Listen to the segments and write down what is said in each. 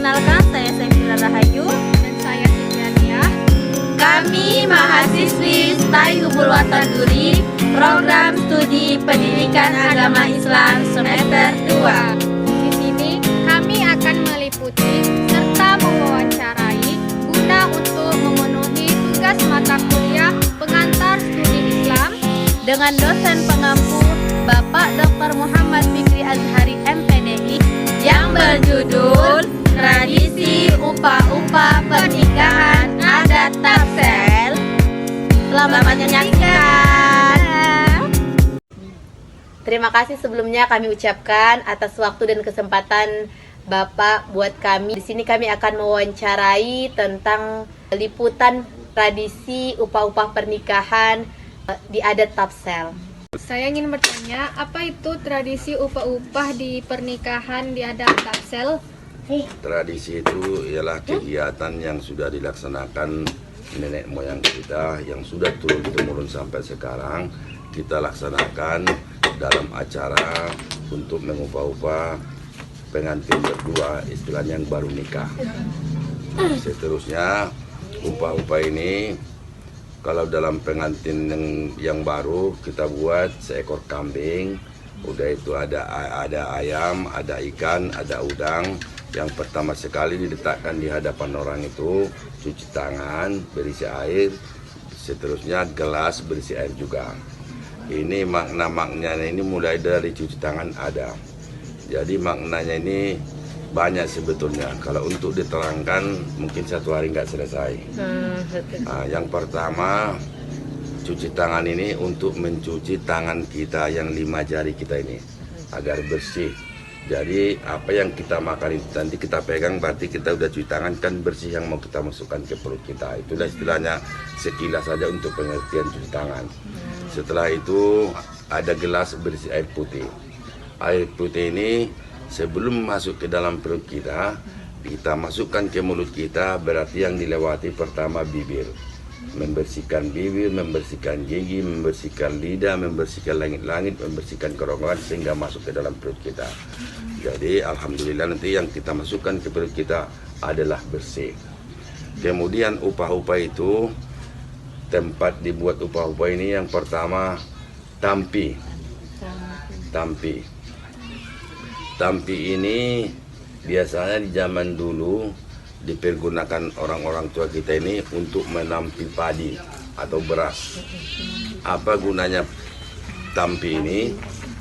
Perkenalkan, saya Saifira Rahayu. Dan saya Tidiania. Kami mahasiswi STAI Hubul Watan Duri, Program Studi Pendidikan Agama Islam semester 2. Di sini kami akan meliputi serta mewawancarai guna untuk memenuhi tugas mata kuliah pengantar studi Islam Dengan dosen pengampu Bapak Dr. Muhammad Fikri Azhari MPDI yang berjudul Tradisi Upah-Upah Pernikahan Adat Tapsel. Selamat menyaksikan. Terima kasih sebelumnya kami ucapkan atas waktu dan kesempatan Bapak buat kami. Di sini kami akan mewawancarai tentang liputan tradisi upah-upah pernikahan di adat Tapsel. Saya ingin bertanya, apa itu tradisi upah-upah di pernikahan di adat Tapsel? Tradisi itu ialah kegiatan yang sudah dilaksanakan nenek moyang kita yang sudah turun-temurun sampai sekarang. Kita laksanakan dalam acara untuk mengupah-upah pengantin berdua, istilahnya yang baru nikah. Seterusnya upah-upah ini kalau dalam pengantin yang baru kita buat seekor kambing, udah itu ada ayam, ada ikan, ada udang. Yang pertama sekali diletakkan di hadapan orang itu, cuci tangan, berisi air, seterusnya gelas berisi air juga. Ini makna-maknanya ini mulai dari cuci tangan ada. Jadi maknanya ini banyak sebetulnya. Kalau untuk diterangkan mungkin satu hari nggak selesai. Yang pertama, cuci tangan ini untuk mencuci tangan kita yang 5 jari kita ini agar bersih. Jadi apa yang kita makan itu nanti kita pegang, berarti kita udah cuci tangan, kan bersih yang mau kita masukkan ke perut kita. Itulah istilahnya sekilas saja untuk pengertian cuci tangan. Setelah itu ada gelas berisi air putih. Air putih ini sebelum masuk ke dalam perut kita masukkan ke mulut kita, berarti yang dilewati pertama bibir. Membersihkan bibir, membersihkan gigi, membersihkan lidah, membersihkan langit-langit, membersihkan kerongkongan sehingga masuk ke dalam perut kita. Jadi alhamdulillah nanti yang kita masukkan ke perut kita adalah bersih. Kemudian upah-upah itu, tempat dibuat upah-upah ini yang pertama tampi. Tampi ini biasanya di zaman dulu dipergunakan orang-orang tua kita ini untuk menampi padi atau beras. Apa gunanya tampi ini?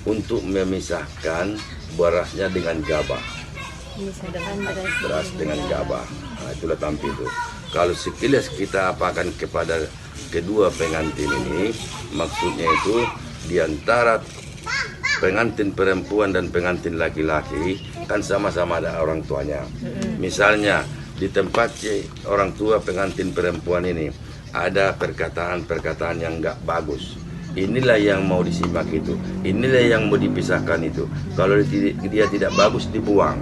Untuk memisahkan berasnya dengan gabah. Beras dengan gabah. Nah, itulah tampi itu. Kalau sekilas kita apakan kepada kedua pengantin ini, maksudnya itu di antara pengantin perempuan dan pengantin laki-laki kan sama-sama ada orang tuanya. Misalnya di tempat orang tua pengantin perempuan ini ada perkataan-perkataan yang nggak bagus. Inilah yang mau disimak itu. Inilah yang mau dipisahkan itu. Kalau dia tidak bagus dibuang.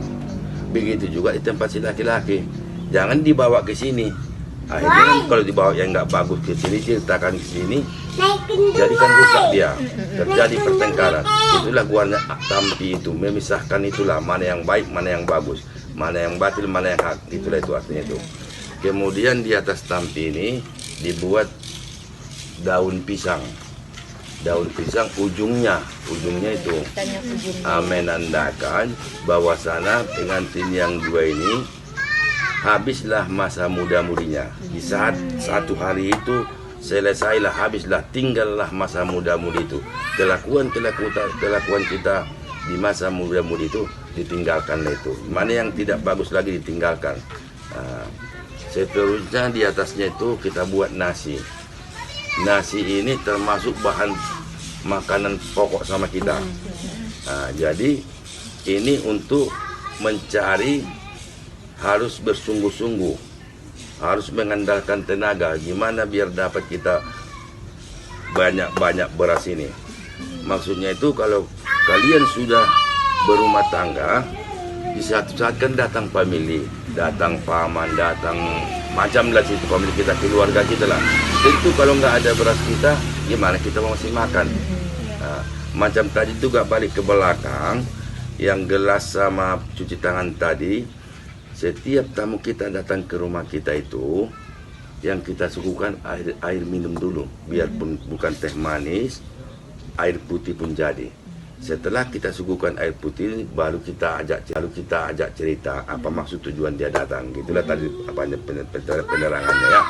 Begitu juga di tempat si laki-laki. Jangan dibawa ke sini. Akhirnya kan kalau dibawa yang nggak bagus ke sini, diletakkan ke sini, jadi kan rusak dia, terjadi pertengkaran. Itulah gunanya tampi itu, memisahkan itulah mana yang baik, mana yang bagus, mana yang batil, mana yang hak. Itulah itu artinya itu. Kemudian di atas tampi ini dibuat daun pisang. Daun pisang ujungnya itu menandakan bahwasana pengantin yang dua ini habislah masa muda-mudinya. Di saat satu hari itu selesailah, habislah, tinggallah masa muda-mudi itu. Kelakuan kita di masa muda-mudi itu ditinggalkan itu. Mana yang tidak bagus lagi ditinggalkan. Seterusnya di atasnya itu kita buat nasi. Nasi ini termasuk bahan makanan pokok sama kita. Jadi ini untuk mencari harus bersungguh-sungguh, harus mengandalkan tenaga. Gimana biar dapat kita banyak-banyak beras ini. Maksudnya itu kalau kalian sudah berumah tangga, di satu saat kan datang family, datang paman, datang macam lah situ family kita, keluarga kita lah. Tentu kalau nggak ada beras kita, gimana kita mau masih makan? Macam tadi juga balik ke belakang, yang gelas sama cuci tangan tadi, Setiap tamu kita datang ke rumah kita itu, yang kita suguhkan air minum dulu, biarpun bukan teh manis, air putih pun jadi. Setelah kita suguhkan air putih, baru kita ajak cerita apa maksud tujuan dia datang. Gitulah tadi penerangannya ya.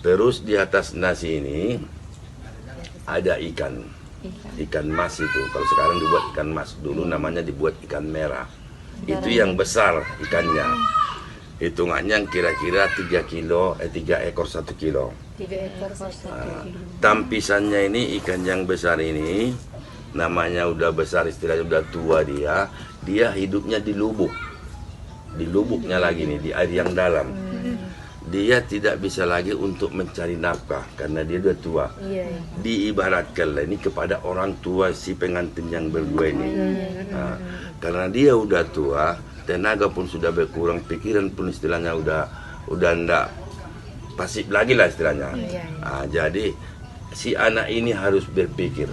Terus di atas nasi ini ada ikan mas itu. Kalau sekarang dibuat ikan mas, dulu namanya dibuat ikan merah. Itu yang besar ikannya. Hitungannya kira-kira 3 ekor 1 kilo. 3 ekor 1 kilo. Tampisannya ini ikan yang besar ini, namanya udah besar, istilahnya udah tua dia hidupnya di lubuknya lagi nih, di air yang dalam. Dia tidak bisa lagi untuk mencari nafkah karena dia udah tua. Diibaratkan ini kepada orang tua si pengantin yang berdua ini. Nah, karena dia udah tua, tenaga pun sudah berkurang, pikiran pun istilahnya udah enggak pasif lagi lah istilahnya. Nah, jadi si anak ini harus berpikir.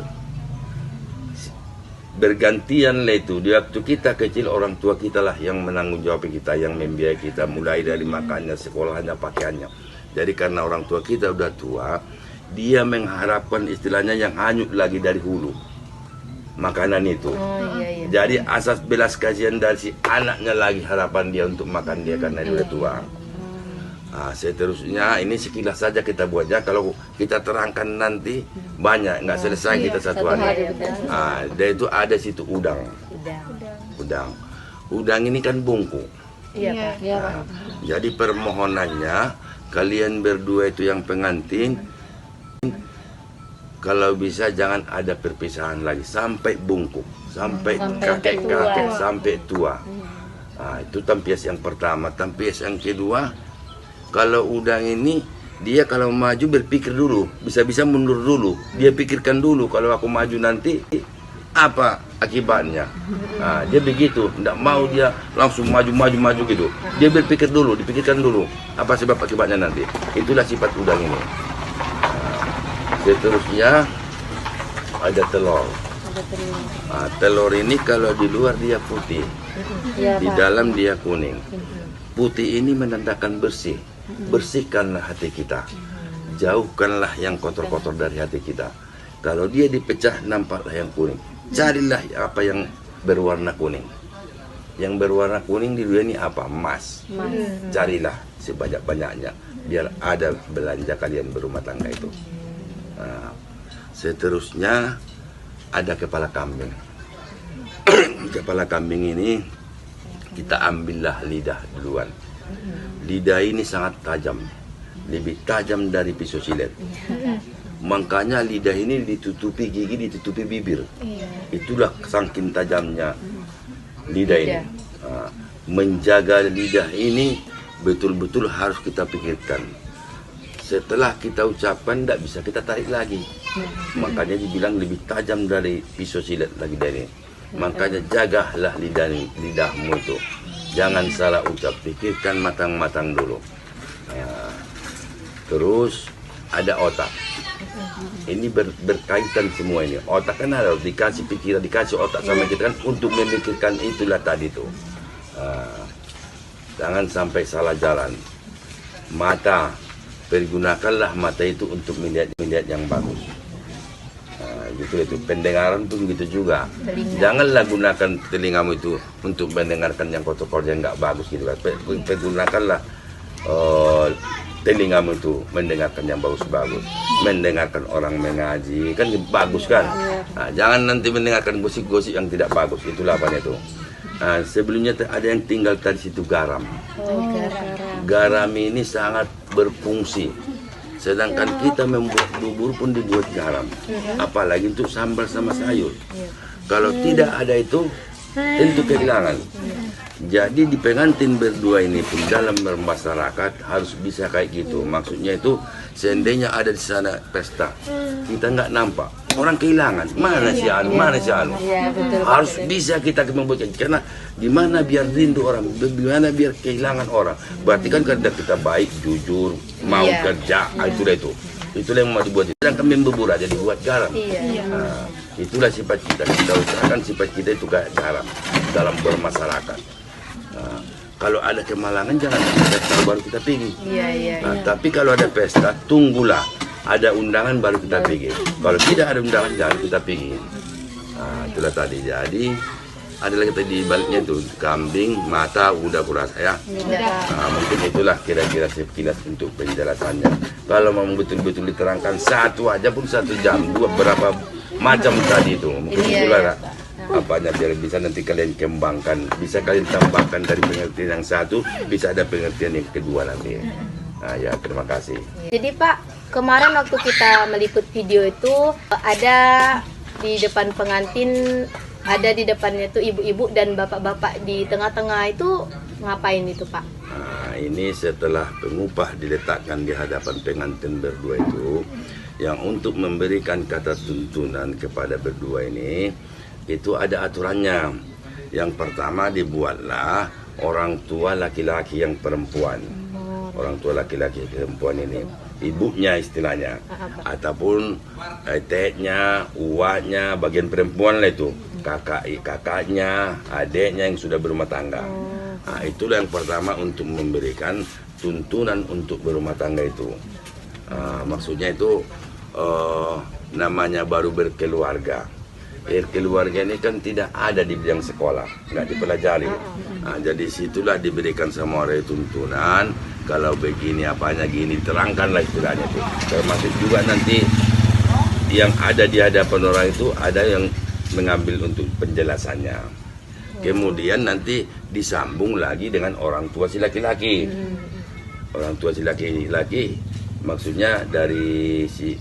Bergantian lah itu, di waktu kita kecil orang tua kita lah yang menanggung jawab kita, yang membiayai kita mulai dari makannya, sekolahnya, pakaiannya. Jadi karena orang tua kita udah tua, dia mengharapkan istilahnya yang hanyut lagi dari hulu makanan itu. Jadi asas belas kasihan dari si anaknya lagi harapan dia untuk makan dia karena dia udah tua. Nah, seterusnya ini sekilas saja kita buatnya. Kalau kita terangkan nanti banyak, nggak selesai kita satu hari. Nah, dan itu ada situ udang. Udang ini kan bungku. Nah, jadi permohonannya kalian berdua itu yang pengantin, kalau bisa jangan ada perpisahan lagi sampai bungkuk, sampai kakek-kakek, sampai tua. Nah, itu tampias yang pertama. Tampias yang kedua, kalau udang ini dia kalau maju berpikir dulu, bisa-bisa mundur dulu. Dia pikirkan dulu kalau aku maju nanti apa akibatnya. Nah, dia begitu, tidak mau dia langsung maju gitu. Dia dipikirkan dulu apa sebab akibatnya nanti. Itulah sifat udang ini. Nah, seterusnya ada telur. Nah, telur ini kalau di luar dia putih, di dalam dia kuning. Putih ini menandakan bersih. Bersihkanlah hati kita, jauhkanlah yang kotor-kotor dari hati kita. Kalau dia dipecah, nampaklah yang kuning. Carilah apa yang berwarna kuning. Yang berwarna kuning di dunia ini apa? Emas. Carilah sebanyak-banyaknya biar ada belanja kalian berumah tangga itu. Nah, seterusnya ada kepala kambing. Kepala kambing ini kita ambillah lidah duluan. Lidah ini sangat tajam, lebih tajam dari pisau silet. Makanya lidah ini ditutupi gigi, ditutupi bibir. Itulah saking tajamnya lidah ini. Nah, menjaga lidah ini betul-betul harus kita pikirkan. Setelah kita ucapkan, tidak bisa kita tarik lagi. Makanya dibilang lebih tajam dari pisau silet lagi dari ini. Makanya jagalah lidahmu itu. Jangan salah ucap, pikirkan matang-matang dulu. Nah, terus ada otak. Ini berkaitan semua ini. Otak kan harus dikasih pikiran, dikasih otak sama kita kan untuk memikirkan itulah tadi tuh. Jangan sampai salah jalan. Mata, pergunakanlah mata itu untuk melihat yang bagus. Gitu. Pendengaran pun gitu juga. Janganlah gunakan telingamu itu untuk mendengarkan yang kotor-kotor yang nggak bagus gitu kan. Pergunakanlah telingamu itu mendengarkan yang bagus-bagus, mendengarkan orang mengaji kan bagus kan. Nah, jangan nanti mendengarkan gosip-gosip yang tidak bagus. Itulah apa itu. Nah, sebelumnya ada yang tinggal tadi situ garam. Garam ini sangat berfungsi. Sedangkan kita membuat bubur pun dibuat garam, apalagi untuk sambal sama sayur. Kalau tidak ada itu, tentu kehilangan. Jadi di pengantin berdua ini pun dalam bermasyarakat harus bisa kayak gitu. Maksudnya itu seandainya ada di sana pesta, kita nggak nampak, orang kehilangan. Mana si anu, mana si anu. Harus bisa kita membuatkan. Karena gimana biar rindu orang, gimana biar kehilangan orang. Berarti kan karena kita baik, jujur, mau kerja, itulah itu. Itulah yang mau dibuat. Sedangkan membubur aja dibuat garam. Nah, itulah sifat kita. Kita usahakan sifat kita itu kayak garam dalam bermasyarakat. Nah, kalau ada kemalangan jangan pesta baru kita pergi. Iya. Nah, tapi kalau ada pesta, tunggulah ada undangan baru kita pergi. Kalau tidak ada undangan jangan kita pergi. Nah, itulah tadi. Jadi ada lagi tadi baliknya itu kambing, mata udah kurasa ya. Nah, mungkin itulah kira-kira sekilas untuk penjelasannya. Kalau mau betul-betul diterangkan satu aja pun 1 jam, berapa macam tadi itu. Mungkin itulah apanya biar bisa nanti kalian kembangkan, bisa kalian tambahkan dari pengertian yang satu, bisa ada pengertian yang kedua nanti. Nah ya, terima kasih. Jadi Pak, kemarin waktu kita meliput video itu ada di depan pengantin, ada di depannya itu ibu-ibu dan bapak-bapak di tengah-tengah itu ngapain itu Pak? Nah, ini setelah pengupah diletakkan di hadapan pengantin berdua itu, yang untuk memberikan kata tuntunan kepada berdua ini, itu ada aturannya. Yang pertama dibuatlah orang tua laki-laki yang perempuan. Orang tua laki-laki perempuan ini, ibunya istilahnya, ataupun tetnya, uaknya, bagian perempuan lah itu, kakaknya, adiknya yang sudah berumah tangga. Nah, itulah yang pertama untuk memberikan tuntunan untuk berumah tangga itu. Maksudnya itu namanya baru berkeluarga. Keluarga ini kan tidak ada di bidang sekolah, nggak dipelajari. Nah, jadi situlah diberikan sama orang tuntunan. Kalau begini apanya gini, terangkanlah istilahnya itu. Termasuk juga nanti yang ada di hadapan orang itu ada yang mengambil untuk penjelasannya. Kemudian nanti disambung lagi dengan orang tua si laki-laki. Orang tua si laki-laki maksudnya dari si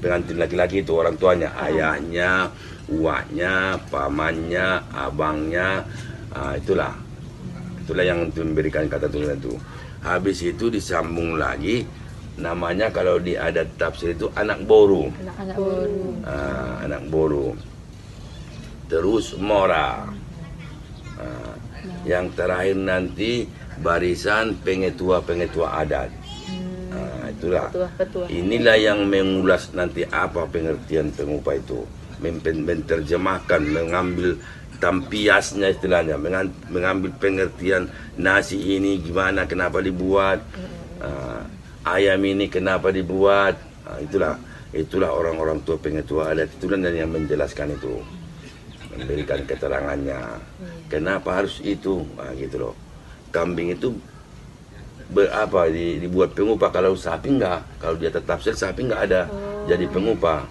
pengantin laki-laki itu orang tuanya, ayahnya, uaknya, pamannya, abangnya, itulah yang memberikan kata tuntunan itu. Habis itu disambung lagi namanya kalau di adat tafsir itu anak boru. Anak boru. Terus mora. Yang terakhir nanti barisan pengetua-pengetua adat. Itulah. Inilah yang mengulas nanti apa pengertian pengupah itu. Menerjemahkan, mengambil tampiasnya istilahnya, mengambil pengertian nasi ini gimana, kenapa dibuat, ayam ini kenapa dibuat. Itulah orang-orang tua pengetua adat, itulah yang menjelaskan itu, memberikan keterangannya kenapa harus itu. Gitu loh, kambing itu dibuat pengupah. Kalau sapi enggak, kalau dia tetap sapi enggak ada jadi pengupah.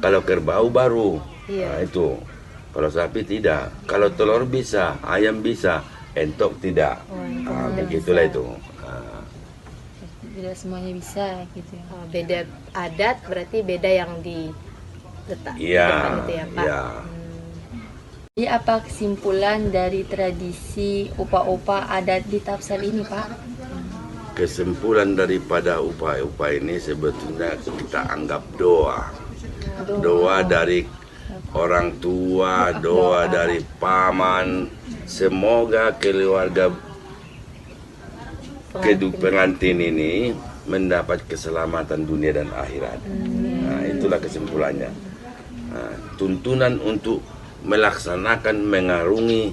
Kalau kerbau baru. Itu kalau sapi tidak, kalau telur bisa, ayam bisa, entok tidak. Begitulah itu. Tidak semuanya bisa gitu ya. Beda adat berarti beda yang diletak di Iya. depan itu ya Pak. Iya. Jadi apa kesimpulan dari tradisi upah-upah adat di Tapsel ini Pak? Kesimpulan daripada upah-upah ini sebetulnya kita anggap doa. Doa dari orang tua, doa dari paman. Semoga keluarga pengantin ini mendapat keselamatan dunia dan akhirat. Nah, itulah kesimpulannya. Nah, tuntunan untuk melaksanakan, mengarungi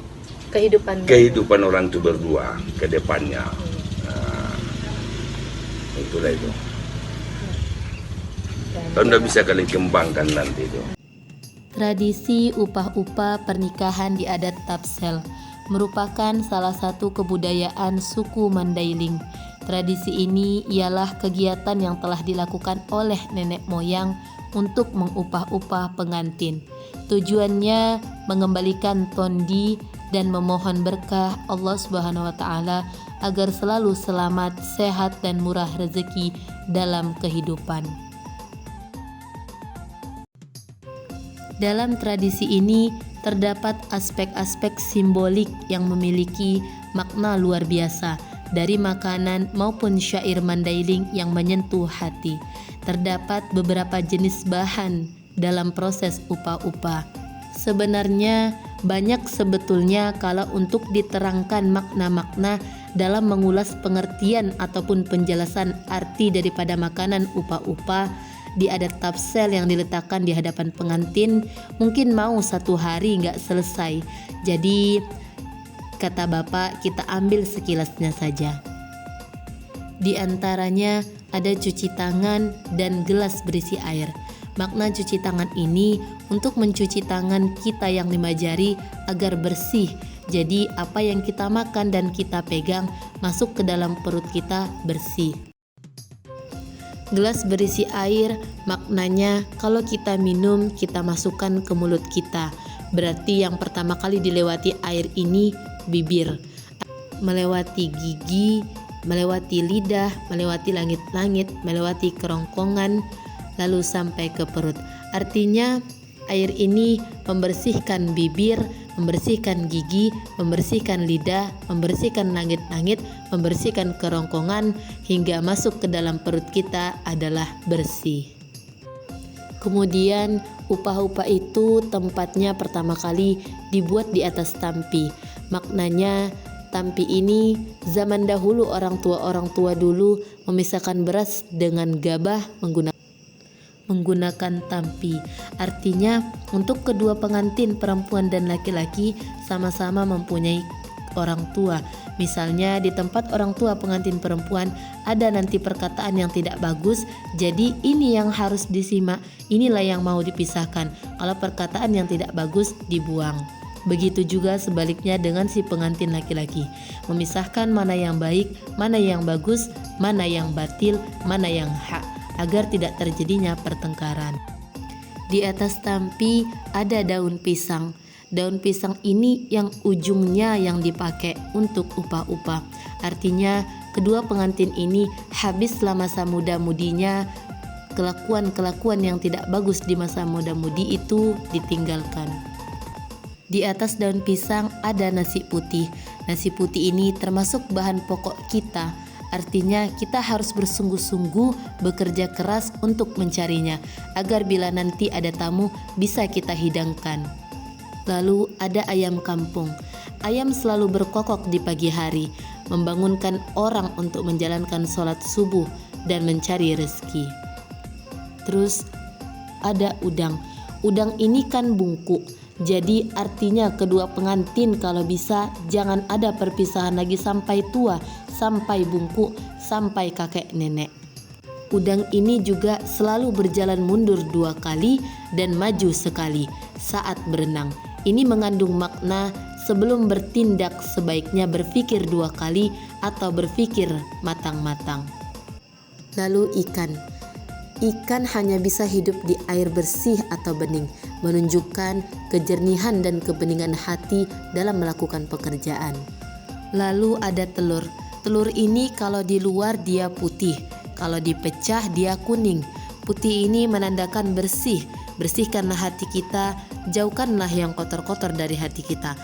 kehidupan orang itu berdua ke depannya. Nah, itulah itu. Kan udah bisa kalian kembangkan nanti itu. Tradisi upah-upah pernikahan di adat Tapsel merupakan salah satu kebudayaan suku Mandailing. Tradisi ini ialah kegiatan yang telah dilakukan oleh nenek moyang untuk mengupah-upah pengantin. Tujuannya mengembalikan tondi dan memohon berkah Allah Subhanahu wa taala agar selalu selamat, sehat dan murah rezeki dalam kehidupan. Dalam tradisi ini terdapat aspek-aspek simbolik yang memiliki makna luar biasa dari makanan maupun syair Mandailing yang menyentuh hati. Terdapat beberapa jenis bahan dalam proses upah-upah. Sebenarnya banyak sebetulnya kalau untuk diterangkan makna-makna dalam mengulas pengertian ataupun penjelasan arti daripada makanan upah-upah di adat Tapsel yang diletakkan di hadapan pengantin, mungkin mau 1 hari nggak selesai. Jadi Kata bapak, kita ambil sekilasnya saja. Di antaranya ada cuci tangan dan gelas berisi air. Makna cuci tangan ini untuk mencuci tangan kita yang 5 jari agar bersih. Jadi apa yang kita makan dan kita pegang masuk ke dalam perut kita bersih. Gelas berisi air maknanya kalau kita minum kita masukkan ke mulut kita. Berarti yang pertama kali dilewati air ini bibir, melewati gigi, melewati lidah, melewati langit-langit, melewati kerongkongan, lalu sampai ke perut. Artinya air ini membersihkan bibir, membersihkan gigi, membersihkan lidah, membersihkan langit-langit, membersihkan kerongkongan hingga masuk ke dalam perut kita adalah bersih. Kemudian upah-upah itu tempatnya pertama kali dibuat di atas tampi. Maknanya tampi ini zaman dahulu orang tua dulu memisahkan beras dengan gabah menggunakan tampi. Artinya untuk kedua pengantin perempuan dan laki-laki sama-sama mempunyai orang tua. Misalnya di tempat orang tua pengantin perempuan ada nanti perkataan yang tidak bagus, jadi ini yang harus disimak, inilah yang mau dipisahkan. Kalau perkataan yang tidak bagus dibuang. Begitu juga sebaliknya dengan si pengantin laki-laki, memisahkan mana yang baik, mana yang bagus, mana yang batil, mana yang hak, agar tidak terjadinya pertengkaran. Di atas tampi ada daun pisang. Daun pisang ini yang ujungnya yang dipakai untuk upah-upah. Artinya kedua pengantin ini habislah masa muda-mudinya, kelakuan-kelakuan yang tidak bagus di masa muda-mudi itu ditinggalkan. Di atas daun pisang ada nasi putih. Nasi putih ini termasuk bahan pokok kita. Artinya kita harus bersungguh-sungguh bekerja keras untuk mencarinya agar bila nanti ada tamu bisa kita hidangkan. Lalu ada ayam kampung. Ayam selalu berkokok di pagi hari, membangunkan orang untuk menjalankan sholat subuh dan mencari rezeki. Terus ada udang. Udang ini kan bungkuk. Jadi artinya kedua pengantin kalau bisa jangan ada perpisahan lagi sampai tua, sampai bungkuk, sampai kakek nenek. Udang ini juga selalu berjalan mundur 2 kali dan maju sekali saat berenang. Ini mengandung makna sebelum bertindak sebaiknya berpikir 2 kali atau berpikir matang-matang. Lalu ikan. Ikan hanya bisa hidup di air bersih atau bening, menunjukkan kejernihan dan kebeningan hati dalam melakukan pekerjaan. Lalu ada telur. Telur ini kalau di luar dia putih, kalau dipecah dia kuning. Putih ini menandakan bersih. Bersihkanlah hati kita, jauhkanlah yang kotor-kotor dari hati kita.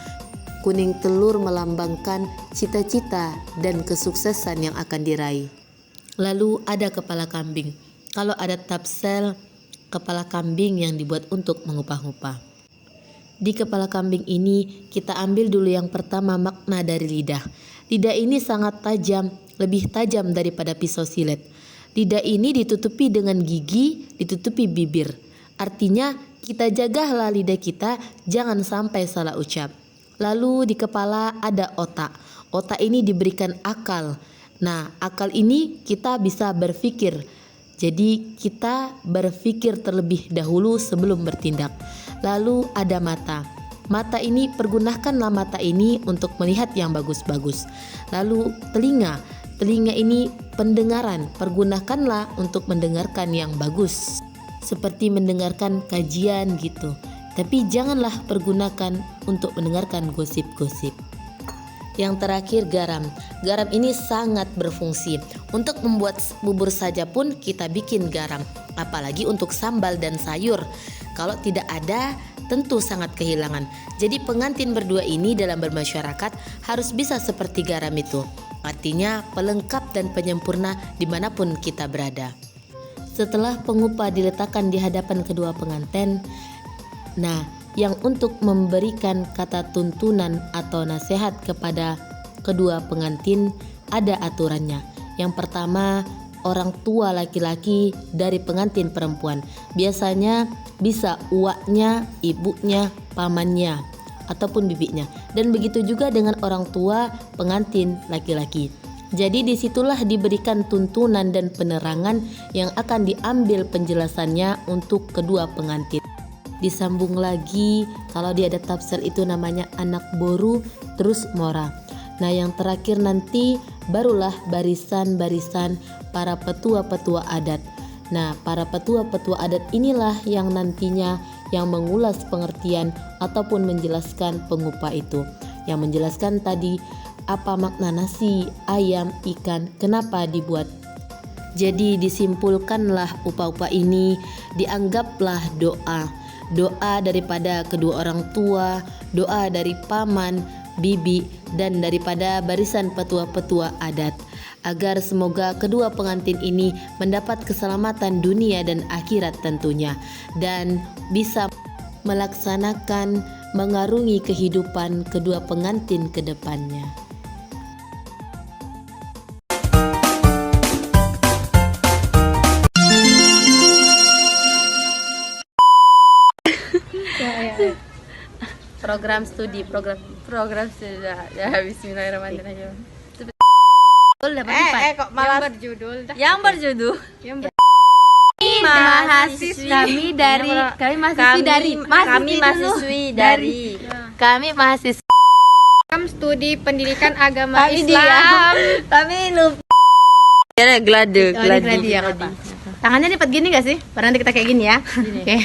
Kuning telur melambangkan cita-cita dan kesuksesan yang akan diraih. Lalu ada kepala kambing. Kalau ada tapsel, kepala kambing yang dibuat untuk mengupah-upah. Di kepala kambing ini kita ambil dulu yang pertama makna dari lidah. Lidah ini sangat tajam, lebih tajam daripada pisau silet. Lidah ini ditutupi dengan gigi, ditutupi bibir. Artinya kita jagalah lidah kita jangan sampai salah ucap. Lalu di kepala ada otak. Otak ini diberikan akal. Nah, akal ini kita bisa berpikir. Jadi kita berpikir terlebih dahulu sebelum bertindak. Lalu ada mata. Mata ini pergunakanlah mata ini untuk melihat yang bagus-bagus. Lalu telinga. Telinga ini pendengaran. Pergunakanlah untuk mendengarkan yang bagus. Seperti mendengarkan kajian gitu. Tapi janganlah pergunakan untuk mendengarkan gosip-gosip. Yang terakhir garam. Garam ini sangat berfungsi. Untuk membuat bubur saja pun kita bikin garam. Apalagi untuk sambal dan sayur. Kalau tidak ada tentu sangat kehilangan. Jadi pengantin berdua ini dalam bermasyarakat harus bisa seperti garam itu. Artinya pelengkap dan penyempurna dimanapun kita berada. Setelah pengupah diletakkan di hadapan kedua pengantin, nah yang untuk memberikan kata tuntunan atau nasihat kepada kedua pengantin ada aturannya. Yang pertama, orang tua laki-laki dari pengantin perempuan. Biasanya bisa uaknya, ibunya, pamannya. ataupun bibinya. Dan begitu juga dengan orang tua pengantin laki-laki. Jadi disitulah diberikan tuntunan dan penerangan yang akan diambil penjelasannya untuk kedua pengantin. Disambung lagi, kalau di adat tafsir itu namanya anak boru terus mora. Nah yang terakhir nanti barulah barisan-barisan para petua-petua adat. Nah para petua-petua adat inilah yang nantinya yang mengulas pengertian ataupun menjelaskan pengupah itu. Yang menjelaskan tadi apa makna nasi, ayam, ikan, kenapa dibuat. Jadi disimpulkanlah upah-upah ini dianggaplah doa. Doa daripada kedua orang tua, doa dari paman, bibi, dan daripada barisan petua-petua adat. Agar semoga kedua pengantin ini mendapat keselamatan dunia dan akhirat tentunya. Dan bisa melaksanakan mengarungi kehidupan kedua pengantin ke depannya. Program studi sudah ya. Bismillahirrahmanirrahim. Kok malah Yang berjudul mahasiswi kami mahasiswi Program studi pendidikan agama Islam. gladi ya apa? Tangannya lipat gini gak sih? Baru nanti kita kayak gini ya. Oke.